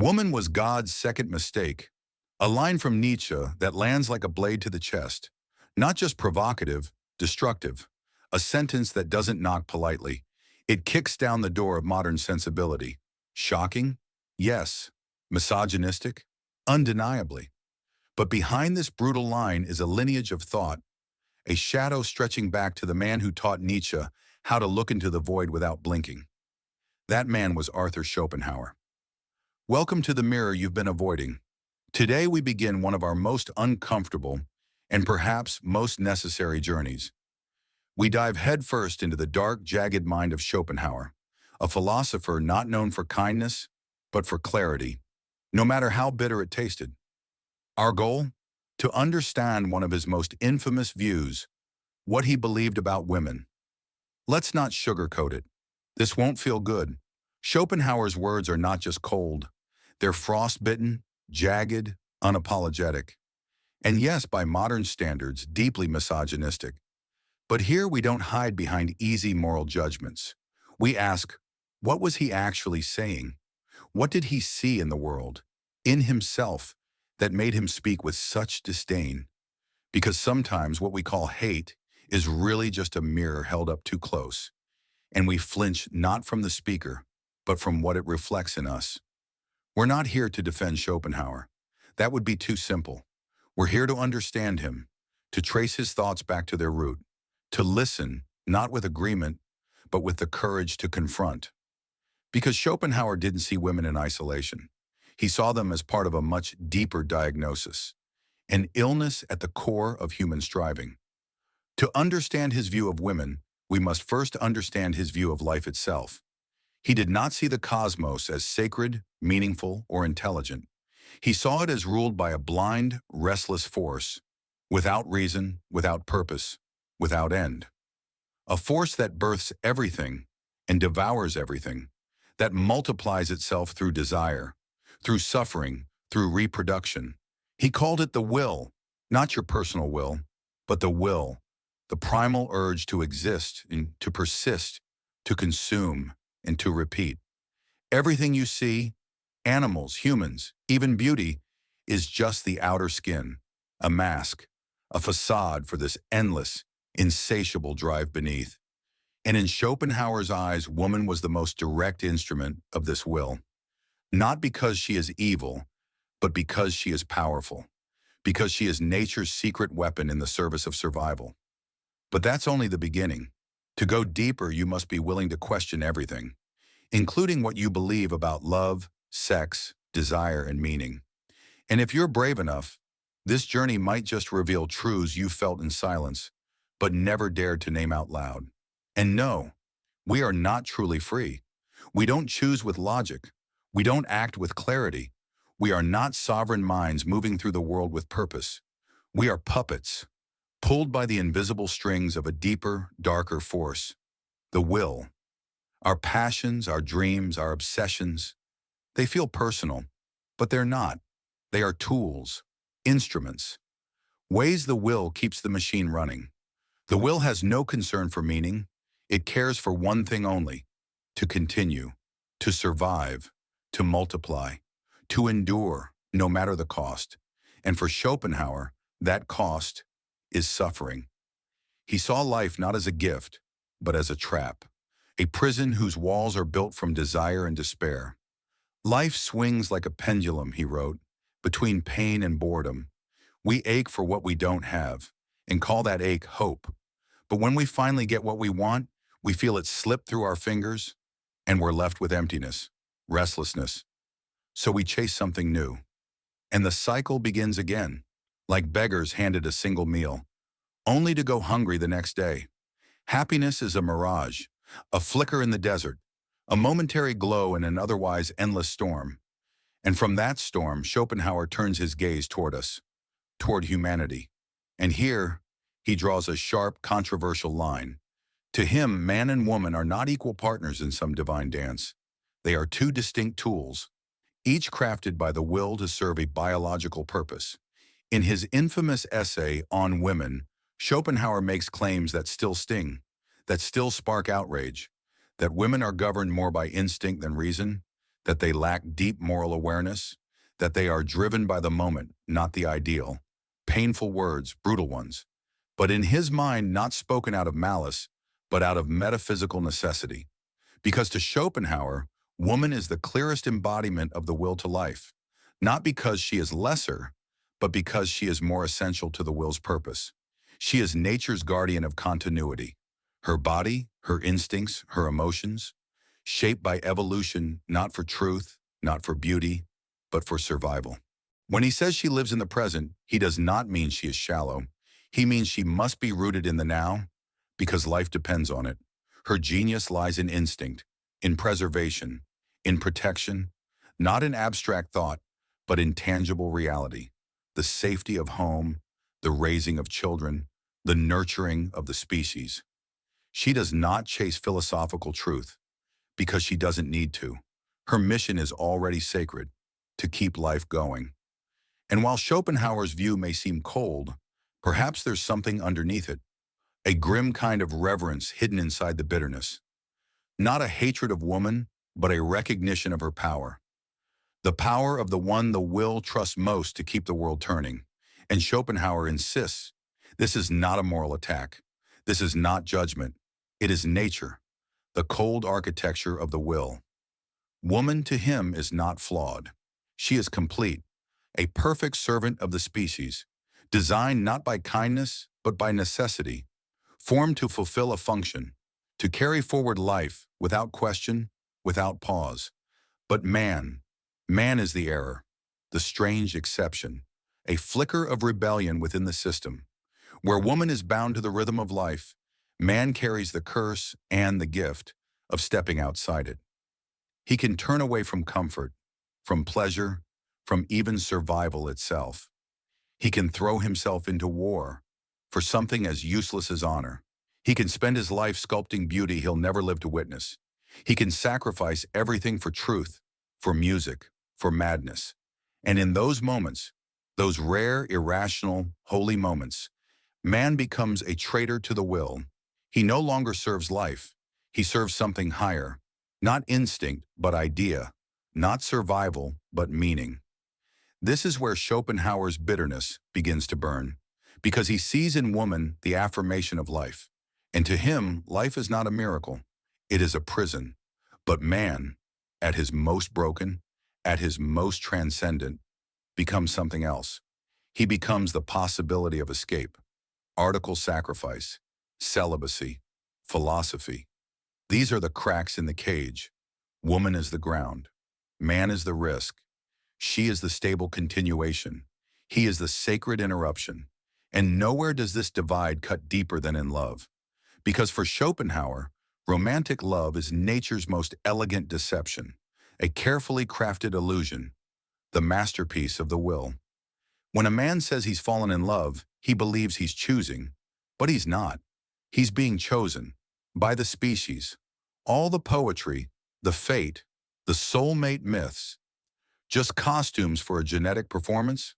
Woman was God's second mistake, a line from Nietzsche that lands like a blade to the chest, not just provocative, destructive, a sentence that doesn't knock politely. It kicks down the door of modern sensibility. Shocking? Yes. Misogynistic? Undeniably. But behind this brutal line is a lineage of thought, a shadow stretching back to the man who taught Nietzsche how to look into the void without blinking. That man was Arthur Schopenhauer. Welcome to the mirror you've been avoiding. Today we begin one of our most uncomfortable and perhaps most necessary journeys. We dive headfirst into the dark, jagged mind of Schopenhauer, a philosopher not known for kindness, but for clarity, no matter how bitter it tasted. Our goal? To understand one of his most infamous views, what he believed about women. Let's not sugarcoat it. This won't feel good. Schopenhauer's words are not just cold. They're frostbitten, jagged, unapologetic. And yes, by modern standards, deeply misogynistic. But here we don't hide behind easy moral judgments. We ask, what was he actually saying? What did he see in the world, in himself, that made him speak with such disdain? Because sometimes what we call hate is really just a mirror held up too close, and we flinch not from the speaker, but from what it reflects in us. We're not here to defend Schopenhauer. That would be too simple. We're here to understand him, to trace his thoughts back to their root, to listen, not with agreement, but with the courage to confront. Because Schopenhauer didn't see women in isolation. He saw them as part of a much deeper diagnosis, an illness at the core of human striving. To understand his view of women, we must first understand his view of life itself. He did not see the cosmos as sacred, meaningful, or intelligent. He saw it as ruled by a blind, restless force, without reason, without purpose, without end. A force that births everything and devours everything, that multiplies itself through desire, through suffering, through reproduction. He called it the will, not your personal will, but the will, the primal urge to exist and to persist, to consume, and to repeat. Everything you see, animals, humans, even beauty, is just the outer skin, a mask, a facade for this endless, insatiable drive beneath. And in Schopenhauer's eyes, woman was the most direct instrument of this will. Not because she is evil, but because she is powerful, because she is nature's secret weapon in the service of survival. But that's only the beginning. To go deeper, you must be willing to question everything, including what you believe about love, sex, desire, and meaning. And if you're brave enough, this journey might just reveal truths you felt in silence, but never dared to name out loud. And no, we are not truly free. We don't choose with logic. We don't act with clarity. We are not sovereign minds moving through the world with purpose. We are puppets, pulled by the invisible strings of a deeper, darker force, the will. Our passions, our dreams, our obsessions, they feel personal, but they're not. They are tools, instruments, ways the will keeps the machine running. The will has no concern for meaning. It cares for one thing only: to continue, to survive, to multiply, to endure, no matter the cost. And for Schopenhauer, that cost is suffering. He saw life not as a gift, but as a trap, a prison whose walls are built from desire and despair. Life swings like a pendulum, he wrote, between pain and boredom. We ache for what we don't have, and call that ache hope. But when we finally get what we want, we feel it slip through our fingers, and we're left with emptiness, restlessness. So we chase something new. And the cycle begins again, like beggars handed a single meal, only to go hungry the next day. Happiness is a mirage, a flicker in the desert, a momentary glow in an otherwise endless storm. And from that storm, Schopenhauer turns his gaze toward us, toward humanity. And here, he draws a sharp, controversial line. To him, man and woman are not equal partners in some divine dance. They are two distinct tools, each crafted by the will to serve a biological purpose. In his infamous essay on women, Schopenhauer makes claims that still sting, that still spark outrage, that women are governed more by instinct than reason, that they lack deep moral awareness, that they are driven by the moment, not the ideal. Painful words, brutal ones, but in his mind not spoken out of malice, but out of metaphysical necessity. Because to Schopenhauer, woman is the clearest embodiment of the will to life, not because she is lesser, but because she is more essential to the will's purpose. She is nature's guardian of continuity. Her body, her instincts, her emotions, shaped by evolution, not for truth, not for beauty, but for survival. When he says she lives in the present, he does not mean she is shallow. He means she must be rooted in the now, because life depends on it. Her genius lies in instinct, in preservation, in protection, not in abstract thought, but in tangible reality. The safety of home, the raising of children, the nurturing of the species. She does not chase philosophical truth because she doesn't need to. Her mission is already sacred, to keep life going. And while Schopenhauer's view may seem cold, perhaps there's something underneath it, a grim kind of reverence hidden inside the bitterness. Not a hatred of woman, but a recognition of her power. The power of the one the will trusts most to keep the world turning. And Schopenhauer insists, this is not a moral attack. This is not judgment. It is nature, the cold architecture of the will. Woman to him is not flawed. She is complete, a perfect servant of the species, designed not by kindness, but by necessity, formed to fulfill a function, to carry forward life without question, without pause. But man is the error, the strange exception, a flicker of rebellion within the system. Where woman is bound to the rhythm of life, man carries the curse and the gift of stepping outside it. He can turn away from comfort, from pleasure, from even survival itself. He can throw himself into war for something as useless as honor. He can spend his life sculpting beauty he'll never live to witness. He can sacrifice everything for truth, for music, for madness. And in those moments, those rare, irrational, holy moments, man becomes a traitor to the will. He no longer serves life. He serves something higher, not instinct, but idea, not survival, but meaning. This is where Schopenhauer's bitterness begins to burn, because he sees in woman the affirmation of life. And to him, life is not a miracle. It is a prison. But man, at his most broken, at his most transcendent, becomes something else. He becomes the possibility of escape, article sacrifice, celibacy, philosophy. These are the cracks in the cage. Woman is the ground. Man is the risk. She is the stable continuation. He is the sacred interruption. And nowhere does this divide cut deeper than in love. Because for Schopenhauer, romantic love is nature's most elegant deception, a carefully crafted illusion, the masterpiece of the will. When a man says he's fallen in love, he believes he's choosing, but he's not. He's being chosen by the species. All the poetry, the fate, the soulmate myths, just costumes for a genetic performance.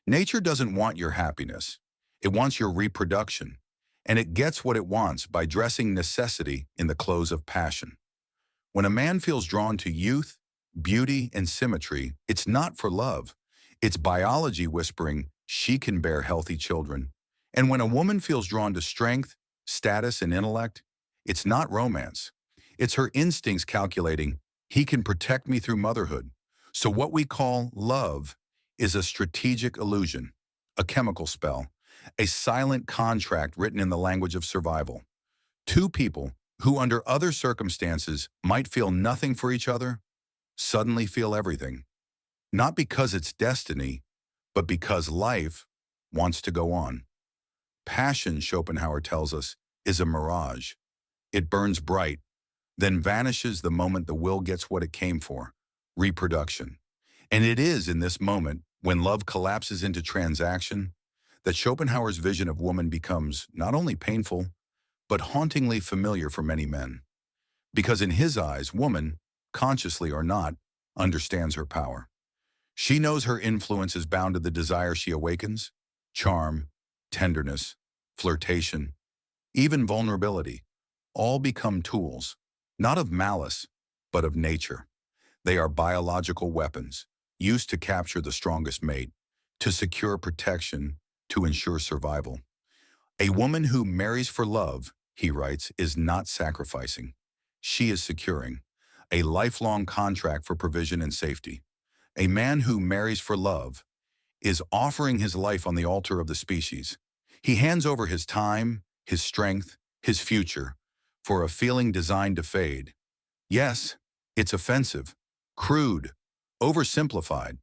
Nature doesn't want your happiness. It wants your reproduction. And it gets what it wants by dressing necessity in the clothes of passion. When a man feels drawn to youth, beauty, and symmetry, it's not for love. It's biology whispering she can bear healthy children. And when a woman feels drawn to strength, status, and intellect, it's not romance. It's her instincts calculating, he can protect me through motherhood. So what we call love is a strategic illusion, a chemical spell, a silent contract written in the language of survival. Two people who under other circumstances might feel nothing for each other, suddenly feel everything. Not because it's destiny, but because life wants to go on. Passion, Schopenhauer tells us, is a mirage. It burns bright, then vanishes the moment the will gets what it came for, reproduction. And it is in this moment, when love collapses into transaction, that Schopenhauer's vision of woman becomes not only painful, but hauntingly familiar for many men. Because in his eyes, woman, consciously or not, understands her power. She knows her influence is bound to the desire she awakens, charm, tenderness, flirtation, even vulnerability, all become tools, not of malice, but of nature. They are biological weapons, used to capture the strongest mate, to secure protection, to ensure survival. A woman who marries for love, he writes, is not sacrificing. She is securing a lifelong contract for provision and safety. A man who marries for love is offering his life on the altar of the species. He hands over his time, his strength, his future, for a feeling designed to fade. Yes, it's offensive, crude, oversimplified.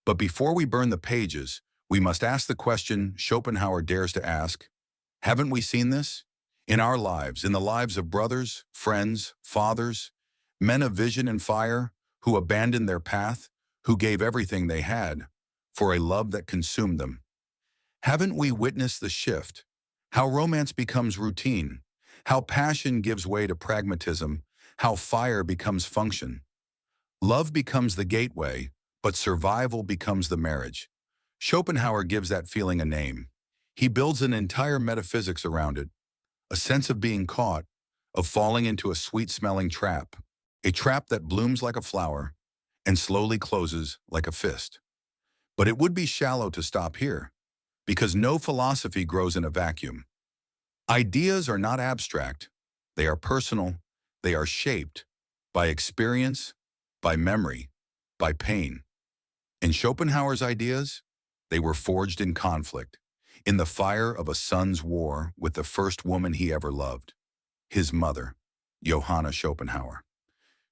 But before we burn the pages, we must ask the question Schopenhauer dares to ask: haven't we seen this? In our lives, in the lives of brothers, friends, fathers, men of vision and fire, who abandoned their path, who gave everything they had for a love that consumed them. Haven't we witnessed the shift? How romance becomes routine, how passion gives way to pragmatism, how fire becomes function. Love becomes the gateway, but survival becomes the marriage. Schopenhauer gives that feeling a name. He builds an entire metaphysics around it, a sense of being caught, of falling into a sweet-smelling trap, a trap that blooms like a flower and slowly closes like a fist. But it would be shallow to stop here, because no philosophy grows in a vacuum. Ideas are not abstract. They are personal. They are shaped by experience, by memory, by pain. In Schopenhauer's ideas, they were forged in conflict, in the fire of a son's war with the first woman he ever loved, his mother, Johanna Schopenhauer.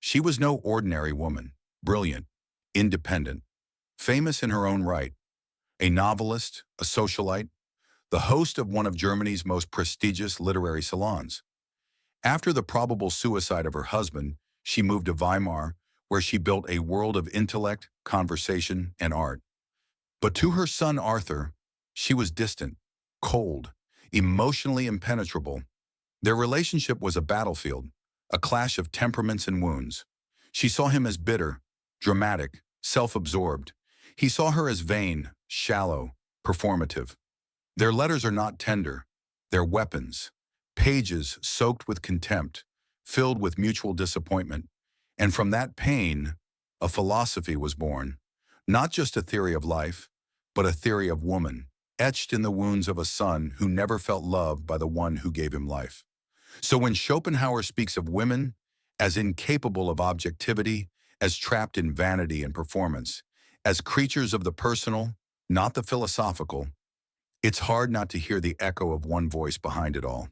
She was no ordinary woman, brilliant, independent, famous in her own right, a novelist, a socialite, the host of one of Germany's most prestigious literary salons. After the probable suicide of her husband, she moved to Weimar, where she built a world of intellect, conversation, and art. But to her son Arthur, she was distant, cold, emotionally impenetrable. Their relationship was a battlefield, a clash of temperaments and wounds. She saw him as bitter, dramatic, self-absorbed. He saw her as vain, shallow, performative. Their letters are not tender. They're weapons, pages soaked with contempt, filled with mutual disappointment. And from that pain, a philosophy was born. Not just a theory of life, but a theory of woman, etched in the wounds of a son who never felt loved by the one who gave him life. So when Schopenhauer speaks of women as incapable of objectivity, as trapped in vanity and performance, as creatures of the personal, not the philosophical, it's hard not to hear the echo of one voice behind it all.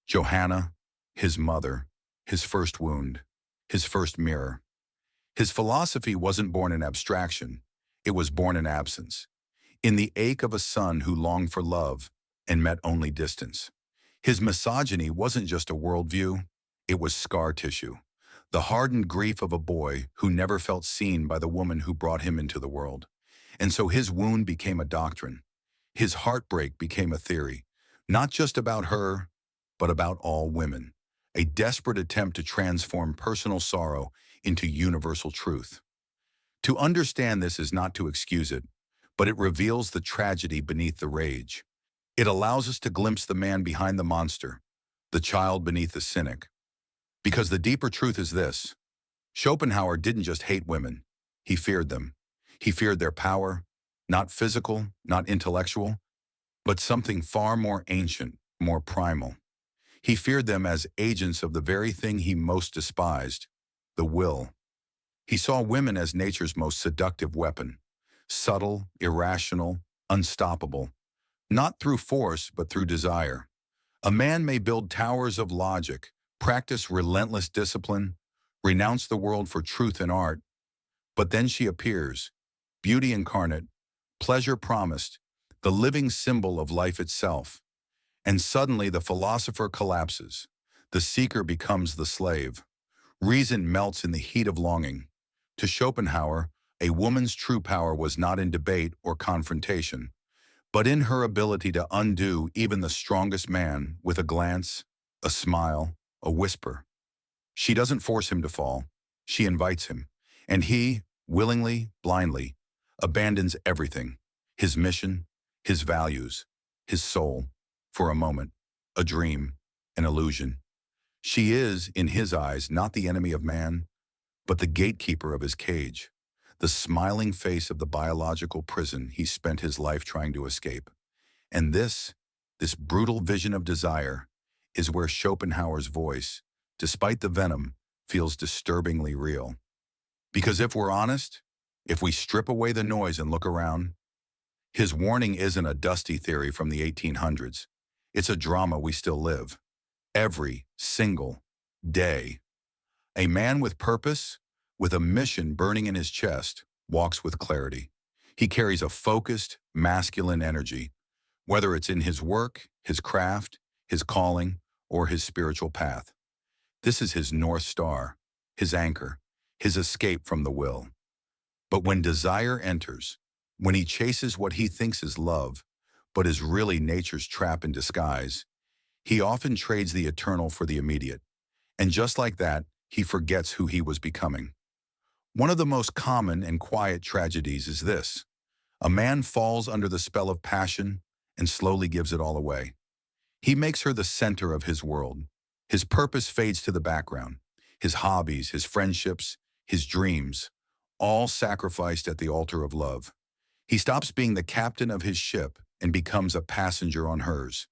Johanna, his mother, his first wound, his first mirror. His philosophy wasn't born in abstraction, it was born in absence, in the ache of a son who longed for love and met only distance. His misogyny wasn't just a worldview, it was scar tissue, the hardened grief of a boy who never felt seen by the woman who brought him into the world. And so his wound became a doctrine. His heartbreak became a theory, not just about her, but about all women, a desperate attempt to transform personal sorrow into universal truth. To understand this is not to excuse it, but it reveals the tragedy beneath the rage. It allows us to glimpse the man behind the monster, the child beneath the cynic. Because the deeper truth is this: Schopenhauer didn't just hate women, he feared them. He feared their power, not physical, not intellectual, but something far more ancient, more primal. He feared them as agents of the very thing he most despised, the will. He saw women as nature's most seductive weapon, subtle, irrational, unstoppable, not through force but through desire. A man may build towers of logic, practice relentless discipline, renounce the world for truth and art, but then she appears, beauty incarnate, pleasure promised, the living symbol of life itself. And suddenly the philosopher collapses. The seeker becomes the slave. Reason melts in the heat of longing. To Schopenhauer, a woman's true power was not in debate or confrontation, but in her ability to undo even the strongest man with a glance, a smile, a whisper. She doesn't force him to fall. She invites him. And he, willingly, blindly, abandons everything: his mission, his values, his soul, for a moment, a dream, an illusion. She is, in his eyes, not the enemy of man, but the gatekeeper of his cage, the smiling face of the biological prison he spent his life trying to escape. And this brutal vision of desire, is where Schopenhauer's voice, despite the venom, feels disturbingly real. Because if we're honest, if we strip away the noise and look around, his warning isn't a dusty theory from the 1800s. It's a drama we still live, every single day. A man with purpose, with a mission burning in his chest, walks with clarity. He carries a focused, masculine energy, whether it's in his work, his craft, his calling, or his spiritual path. This is his North Star, his anchor, his escape from the will. But when desire enters, when he chases what he thinks is love, but is really nature's trap in disguise, he often trades the eternal for the immediate. And just like that, he forgets who he was becoming. One of the most common and quiet tragedies is this. A man falls under the spell of passion and slowly gives it all away. He makes her the center of his world. His purpose fades to the background. His hobbies, his friendships, his dreams, all sacrificed at the altar of love. He stops being the captain of his ship and becomes a passenger on hers.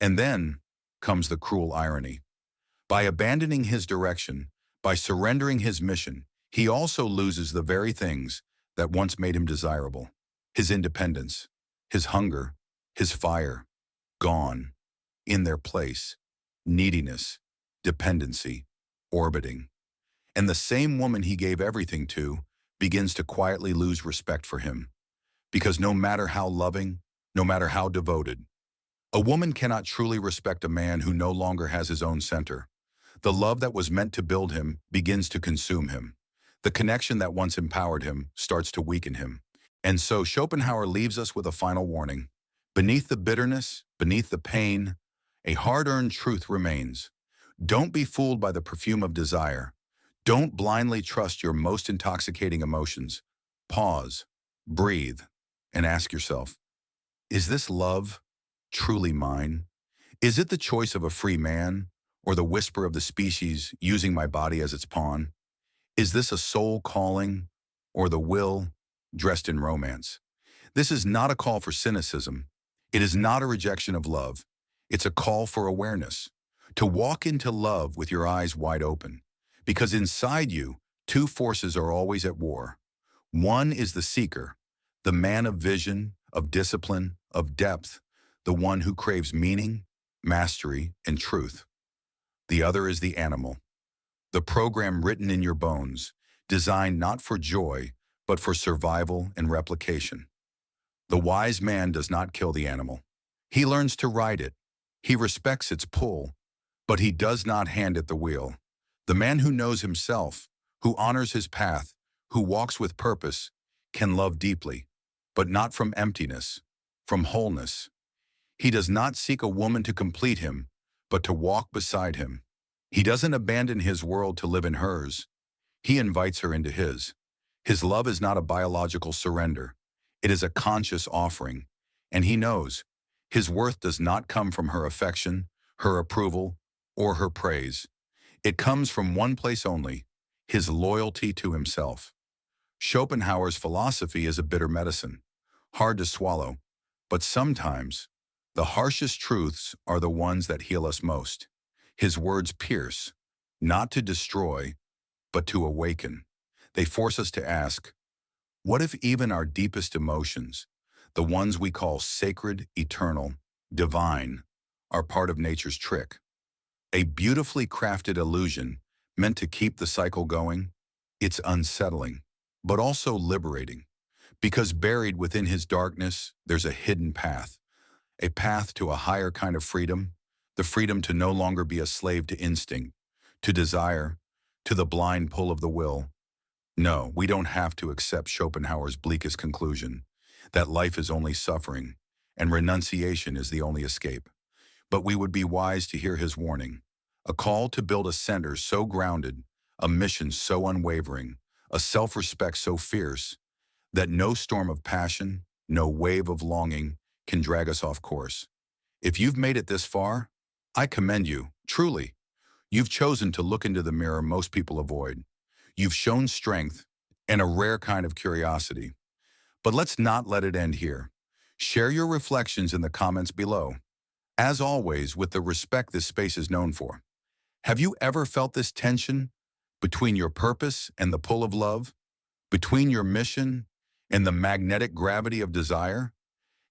And then comes the cruel irony. By abandoning his direction, by surrendering his mission, he also loses the very things that once made him desirable. His independence, his hunger, his fire, gone. In their place, neediness, dependency, orbiting. And the same woman he gave everything to begins to quietly lose respect for him. Because no matter how loving, no matter how devoted, a woman cannot truly respect a man who no longer has his own center. The love that was meant to build him begins to consume him. The connection that once empowered him starts to weaken him. And so Schopenhauer leaves us with a final warning. Beneath the bitterness, beneath the pain, a hard-earned truth remains. Don't be fooled by the perfume of desire. Don't blindly trust your most intoxicating emotions. Pause, breathe, and ask yourself, is this love truly mine? Is it the choice of a free man, or the whisper of the species using my body as its pawn? Is this a soul calling, or the will dressed in romance? This is not a call for cynicism. It is not a rejection of love. It's a call for awareness, to walk into love with your eyes wide open. Because inside you, two forces are always at war. One is the seeker, the man of vision, of discipline, of depth, the one who craves meaning, mastery, and truth. The other is the animal, the program written in your bones, designed not for joy, but for survival and replication. The wise man does not kill the animal. He learns to ride it. He respects its pull, but he does not hand it the wheel. The man who knows himself, who honors his path, who walks with purpose, can love deeply, but not from emptiness, from wholeness. He does not seek a woman to complete him, but to walk beside him. He doesn't abandon his world to live in hers. He invites her into his. His love is not a biological surrender. It is a conscious offering, and he knows his worth does not come from her affection, her approval, or her praise. It comes from one place only, his loyalty to himself. Schopenhauer's philosophy is a bitter medicine, hard to swallow, but sometimes the harshest truths are the ones that heal us most. His words pierce, not to destroy, but to awaken. They force us to ask, what if even our deepest emotions, the ones we call sacred, eternal, divine, are part of nature's trick? A beautifully crafted illusion meant to keep the cycle going. It's unsettling, but also liberating, because buried within his darkness, there's a hidden path, a path to a higher kind of freedom, the freedom to no longer be a slave to instinct, to desire, to the blind pull of the will. No, we don't have to accept Schopenhauer's bleakest conclusion, that life is only suffering, and renunciation is the only escape. But we would be wise to hear his warning, a call to build a center so grounded, a mission so unwavering, a self-respect so fierce, that no storm of passion, no wave of longing can drag us off course. If you've made it this far, I commend you, truly. You've chosen to look into the mirror most people avoid. You've shown strength and a rare kind of curiosity. But let's not let it end here. Share your reflections in the comments below. As always, with the respect this space is known for. Have you ever felt this tension between your purpose and the pull of love? Between your mission and the magnetic gravity of desire?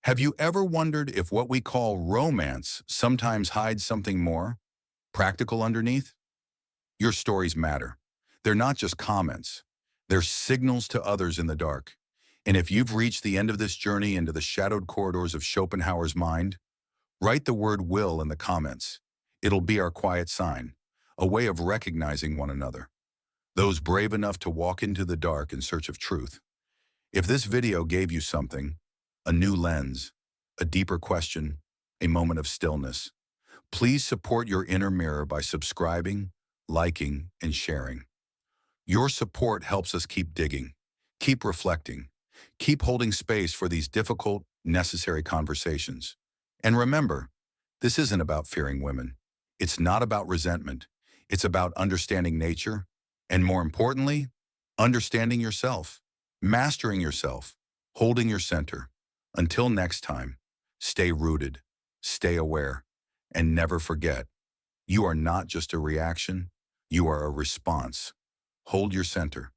Have you ever wondered if what we call romance sometimes hides something more practical underneath? Your stories matter. They're not just comments. They're signals to others in the dark. And if you've reached the end of this journey into the shadowed corridors of Schopenhauer's mind, write the word will in the comments. It'll be our quiet sign, a way of recognizing one another. Those brave enough to walk into the dark in search of truth. If this video gave you something, a new lens, a deeper question, a moment of stillness, please support your inner mirror by subscribing, liking, and sharing. Your support helps us keep digging, keep reflecting, keep holding space for these difficult, necessary conversations. And remember, this isn't about fearing women. It's not about resentment. It's about understanding nature, and more importantly, understanding yourself, mastering yourself, holding your center. Until next time, stay rooted, stay aware, and never forget, you are not just a reaction, you are a response. Hold your center.